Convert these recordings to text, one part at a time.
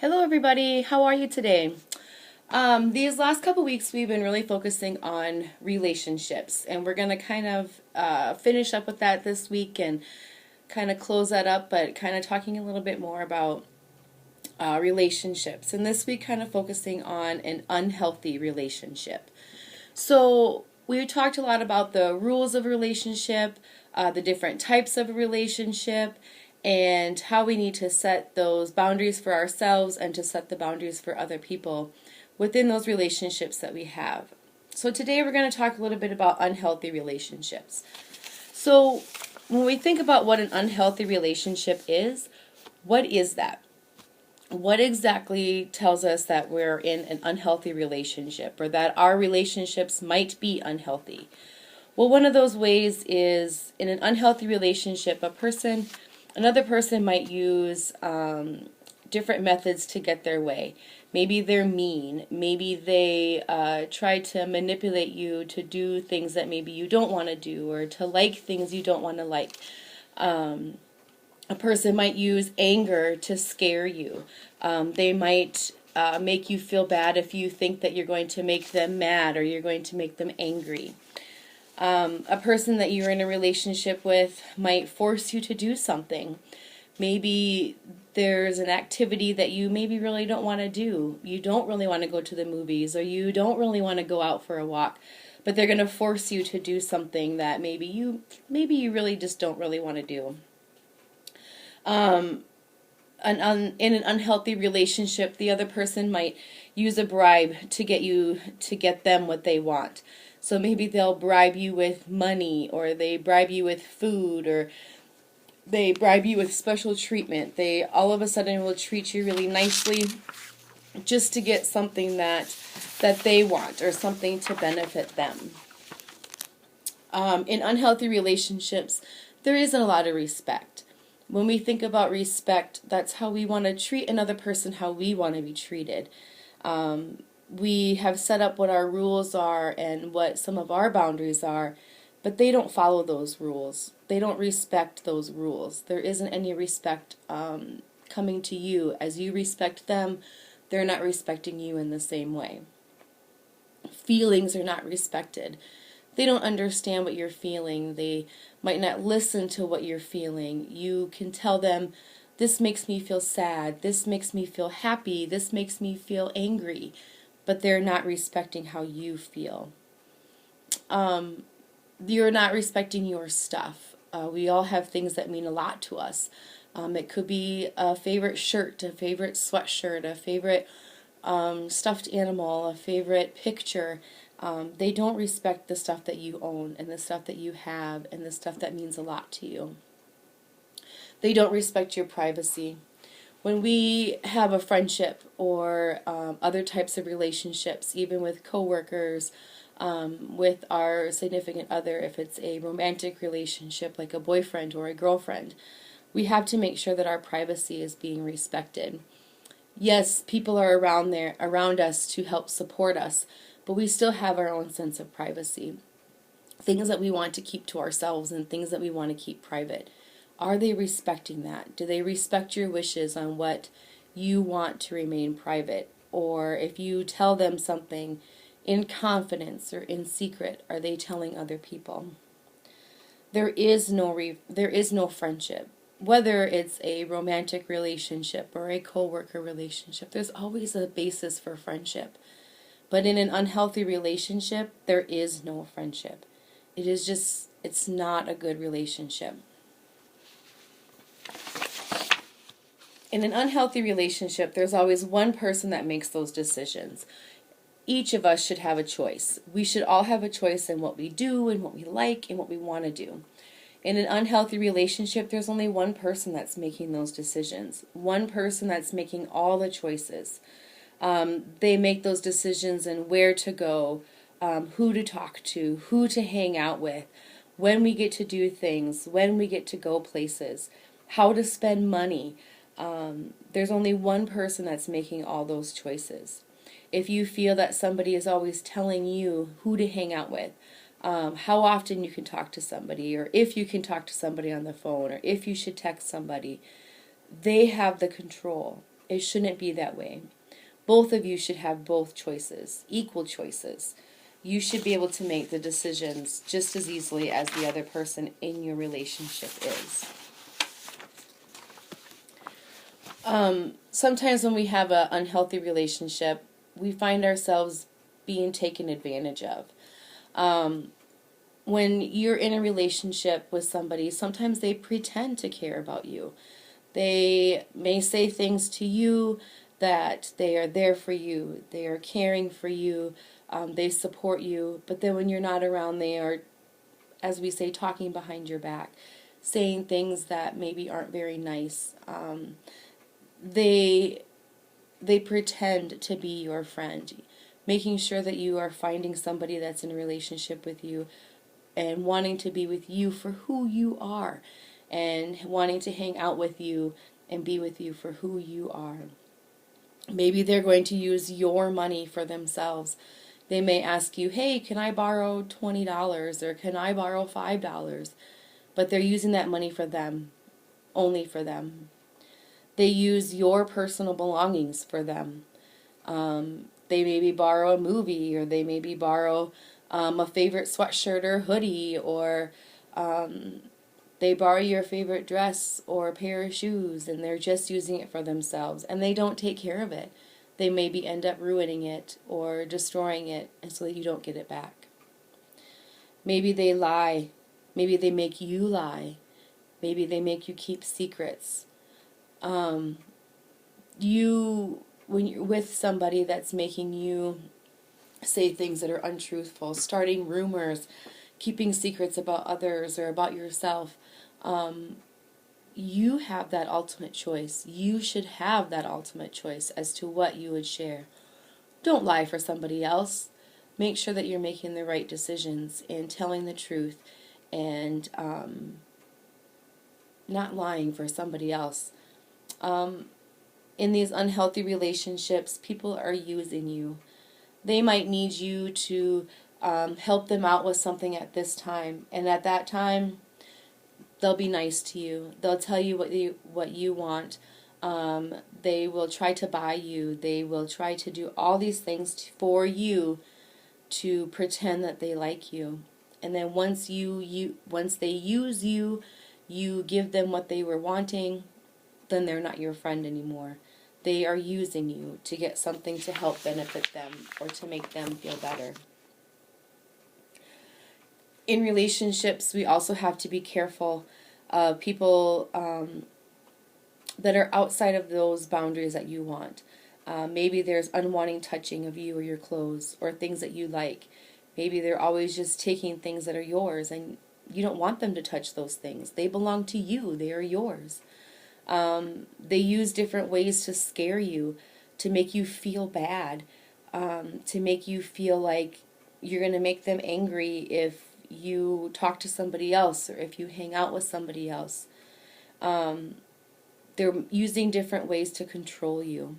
Hello, everybody. How are you today? These last couple weeks, we've been really focusing on relationships, and we're going to kind of finish up with that this week and kind of close that up, but kind of talking a little bit more about relationships. And this week, kind of focusing on an unhealthy relationship. So, we talked a lot about the rules of a relationship, the different types of a relationship, and how we need to set those boundaries for ourselves and to set the boundaries for other people within those relationships that we have. So today we're going to talk a little bit about unhealthy relationships. So when we think about what an unhealthy relationship is, what is that? What exactly tells us that we're in an unhealthy relationship or that our relationships might be unhealthy? Well, one of those ways is in an unhealthy relationship, another person might use different methods to get their way. Maybe they're mean. Maybe they try to manipulate you to do things that maybe you don't want to do or to like things you don't want to like. A person might use anger to scare you. They might make you feel bad if you think that you're going to make them mad or you're going to make them angry. A person that you're in a relationship with might force you to do something. Maybe there's an activity that you maybe really don't want to do. You don't really want to go to the movies or you don't really want to go out for a walk, but they're going to force you to do something that maybe you really just don't really want to do. In an unhealthy relationship, the other person might use a bribe to get them what they want. So maybe they'll bribe you with money, or they bribe you with food, or they bribe you with special treatment. They all of a sudden will treat you really nicely just to get something that they want or something to benefit them. In unhealthy relationships, there isn't a lot of respect. When we think about respect, that's how we want to treat another person, how we want to be treated. We have set up what our rules are and what some of our boundaries are, but they don't follow those rules. They don't respect those rules. There isn't any respect coming to you. As you respect them, they're not respecting you in the same way. Feelings are not respected. They don't understand what you're feeling. They might not listen to what you're feeling. You can tell them, this makes me feel sad, this makes me feel happy, this makes me feel angry, but they're not respecting how you feel. You're not respecting your stuff. We all have things that mean a lot to us. It could be a favorite shirt, a favorite sweatshirt, a favorite stuffed animal, a favorite picture. They don't respect the stuff that you own and the stuff that you have and the stuff that means a lot to you. They don't respect your privacy. When we have a friendship or other types of relationships, even with coworkers, with our significant other, if it's a romantic relationship like a boyfriend or a girlfriend, we have to make sure that our privacy is being respected. Yes, people are around us to help support us, but we still have our own sense of privacy. Things that we want to keep to ourselves and things that we want to keep private. Are they respecting that? Do they respect your wishes on what you want to remain private? Or if you tell them something in confidence or in secret, are they telling other people? There is no friendship. Whether it's a romantic relationship or a coworker relationship, there's always a basis for friendship. But in an unhealthy relationship, there is no friendship. It's not a good relationship. In an unhealthy relationship, there's always one person that makes those decisions. Each of us should have a choice. We should all have a choice in what we do and what we like and what we want to do. In an unhealthy relationship, there's only one person that's making those decisions. One person that's making all the choices. They make those decisions in where to go, who to talk to, who to hang out with, when we get to do things, when we get to go places, how to spend money. There's only one person that's making all those choices. If you feel that somebody is always telling you who to hang out with, how often you can talk to somebody, or if you can talk to somebody on the phone, or if you should text somebody, they have the control. It shouldn't be that way. Both of you should have both choices, equal choices. You should be able to make the decisions just as easily as the other person in your relationship is. Sometimes when we have an unhealthy relationship, we find ourselves being taken advantage of. When you're in a relationship with somebody, sometimes they pretend to care about you. They may say things to you that they are there for you, they are caring for you, they support you, but then when you're not around, they are, as we say, talking behind your back, saying things that maybe aren't very nice. They pretend to be your friend, making sure that you are finding somebody that's in a relationship with you and wanting to be with you for who you are, and wanting to hang out with you and be with you for who you are. Maybe they're going to use your money for themselves. They may ask you, hey, can I borrow $20 or can I borrow $5? But they're using that money for them, only for them. They use your personal belongings for them. They maybe borrow a movie, or they maybe borrow a favorite sweatshirt or hoodie, or they borrow your favorite dress or a pair of shoes, and they're just using it for themselves, and they don't take care of it. They maybe end up ruining it or destroying it, and so that you don't get it back. Maybe they lie. Maybe they make you lie. Maybe they make you keep secrets. When you're with somebody that's making you say things that are untruthful, starting rumors, keeping secrets about others or about yourself, you have that ultimate choice. You should have that ultimate choice as to what you would share. Don't lie for somebody else. Make sure that you're making the right decisions and telling the truth, and not lying for somebody else. In these unhealthy relationships, people are using you. They might need you to help them out with something at this time, and at that time, they'll be nice to you. They'll tell you what you want. They will try to buy you. They will try to do all these things for you to pretend that they like you. And then once they use you, you give them what they were wanting, then they're not your friend anymore. They are using you to get something to help benefit them or to make them feel better. In relationships, we also have to be careful of people that are outside of those boundaries that you want. Maybe there's unwanting touching of you or your clothes or things that you like. Maybe they're always just taking things that are yours, and you don't want them to touch those things. They belong to you. They are yours. They use different ways to scare you, to make you feel bad, to make you feel like you're going to make them angry if you talk to somebody else or if you hang out with somebody else. They're using different ways to control you.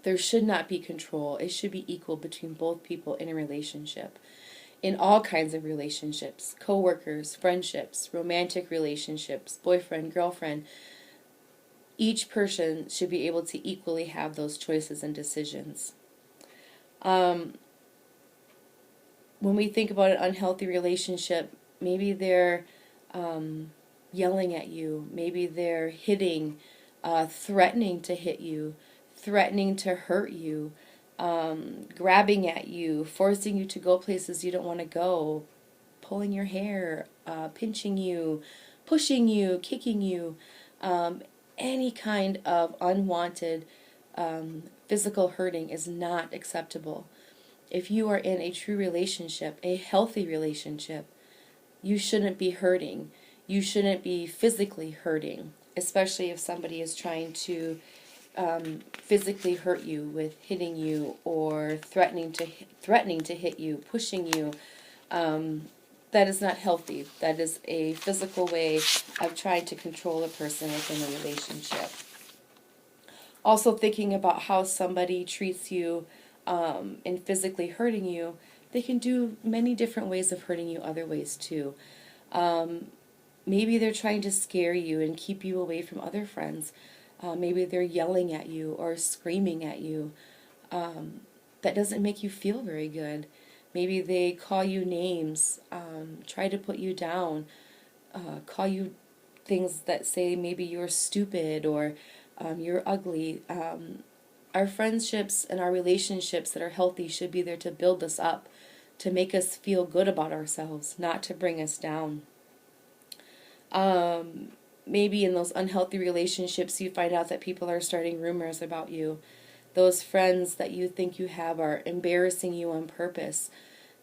There should not be control. It should be equal between both people in a relationship. In all kinds of relationships, co-workers, friendships, romantic relationships, boyfriend, girlfriend, each person should be able to equally have those choices and decisions. When we think about an unhealthy relationship, maybe they're yelling at you, maybe they're hitting, threatening to hit you, threatening to hurt you, grabbing at you, forcing you to go places you don't want to go, pulling your hair, pinching you, pushing you, kicking you, any kind of unwanted physical hurting is not acceptable. If you are in a true relationship, a healthy relationship, you shouldn't be hurting. You shouldn't be physically hurting, especially if somebody is trying to physically hurt you with hitting you or threatening to hit you, pushing you. That is not healthy. That is a physical way of trying to control a person within a relationship. Also thinking about how somebody treats you and physically hurting you, they can do many different ways of hurting you other ways too. Maybe they're trying to scare you and keep you away from other friends. Maybe they're yelling at you or screaming at you. That doesn't make you feel very good. Maybe they call you names, try to put you down, call you things that say maybe you're stupid or you're ugly. Our friendships and our relationships that are healthy should be there to build us up, to make us feel good about ourselves, not to bring us down. Maybe in those unhealthy relationships you find out that people are starting rumors about you. Those friends that you think you have are embarrassing you on purpose,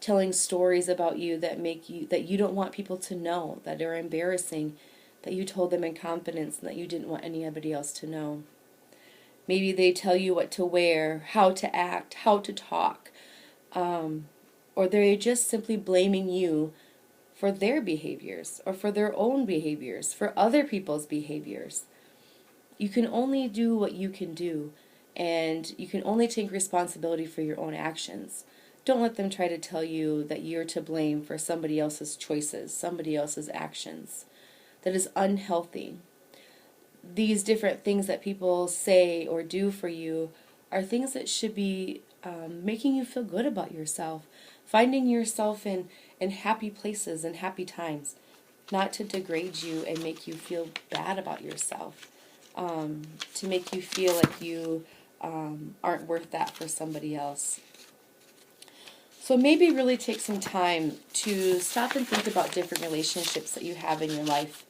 telling stories about you that you don't want people to know, that are embarrassing, that you told them in confidence and that you didn't want anybody else to know. Maybe they tell you what to wear, how to act, how to talk, or they're just simply blaming you for their behaviors or for their own behaviors, for other people's behaviors. You can only do what you can do, and you can only take responsibility for your own actions. Don't let them try to tell you that you're to blame for somebody else's choices, somebody else's actions. That is unhealthy. These different things that people say or do for you are things that should be making you feel good about yourself, finding yourself in happy places and happy times, not to degrade you and make you feel bad about yourself, to make you feel like you aren't worth that for somebody else. So maybe really take some time to stop and think about different relationships that you have in your life.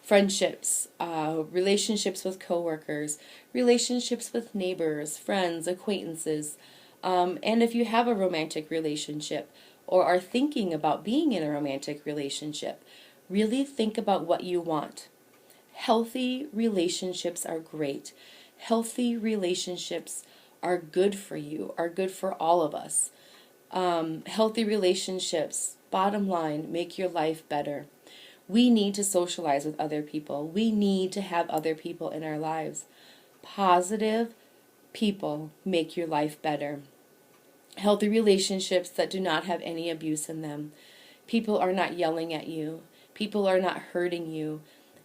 Friendships, relationships with coworkers, relationships with neighbors, friends, acquaintances, and if you have a romantic relationship or are thinking about being in a romantic relationship, really think about what you want. Healthy relationships are great. Healthy relationships are good for you, are good for all of us. Healthy relationships, bottom line, make your life better. We need to socialize with other people. We need to have other people in our lives. Positive people make your life better. Healthy relationships that do not have any abuse in them. People are not yelling at you. People are not hurting you.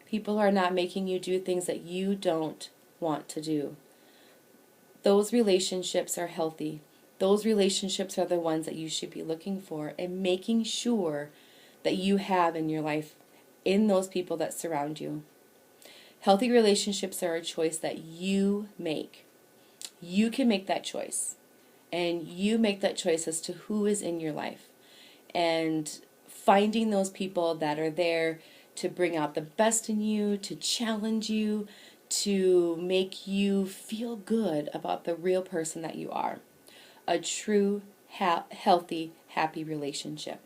People are not making you do things that you don't want to do. Those relationships are healthy. Those relationships are the ones that you should be looking for and making sure that you have in your life, in those people that surround you. Healthy relationships are a choice that you make. You can make that choice. And you make that choice as to who is in your life. And finding those people that are there to bring out the best in you, to challenge you, to make you feel good about the real person that you are. A true, healthy, happy relationship.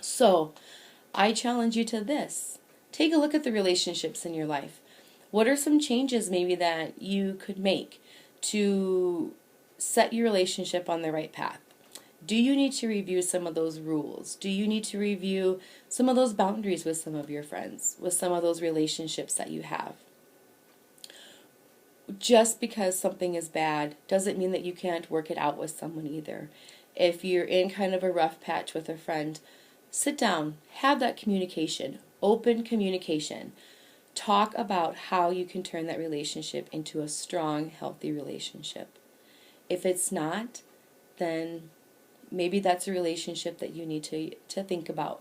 So, I challenge you to this. Take a look at the relationships in your life. What are some changes maybe that you could make to set your relationship on the right path? Do you need to review some of those rules? Do you need to review some of those boundaries with some of your friends, with some of those relationships that you have? Just because something is bad doesn't mean that you can't work it out with someone either. If you're in kind of a rough patch with a friend, sit down, have that communication, open communication. Talk about how you can turn that relationship into a strong, healthy relationship. If it's not, then maybe that's a relationship that you need to think about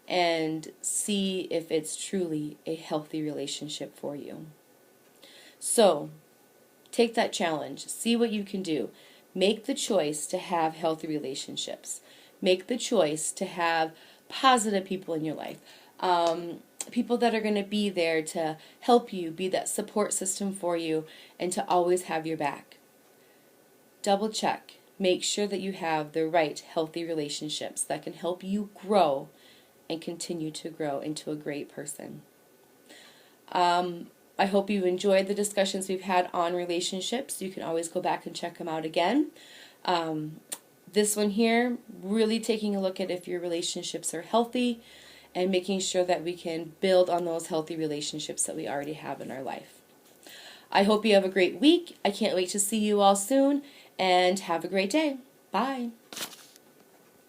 and see if it's truly a healthy relationship for you. So, take that challenge. See what you can do. Make the choice to have healthy relationships. Make the choice to have positive people in your life. People that are going to be there to help you, be that support system for you, and to always have your back. Double check. Make sure that you have the right healthy relationships that can help you grow and continue to grow into a great person. I hope you enjoyed the discussions we've had on relationships. You can always go back and check them out again. This one here, really taking a look at if your relationships are healthy and making sure that we can build on those healthy relationships that we already have in our life. I hope you have a great week. I can't wait to see you all soon, and have a great day. Bye.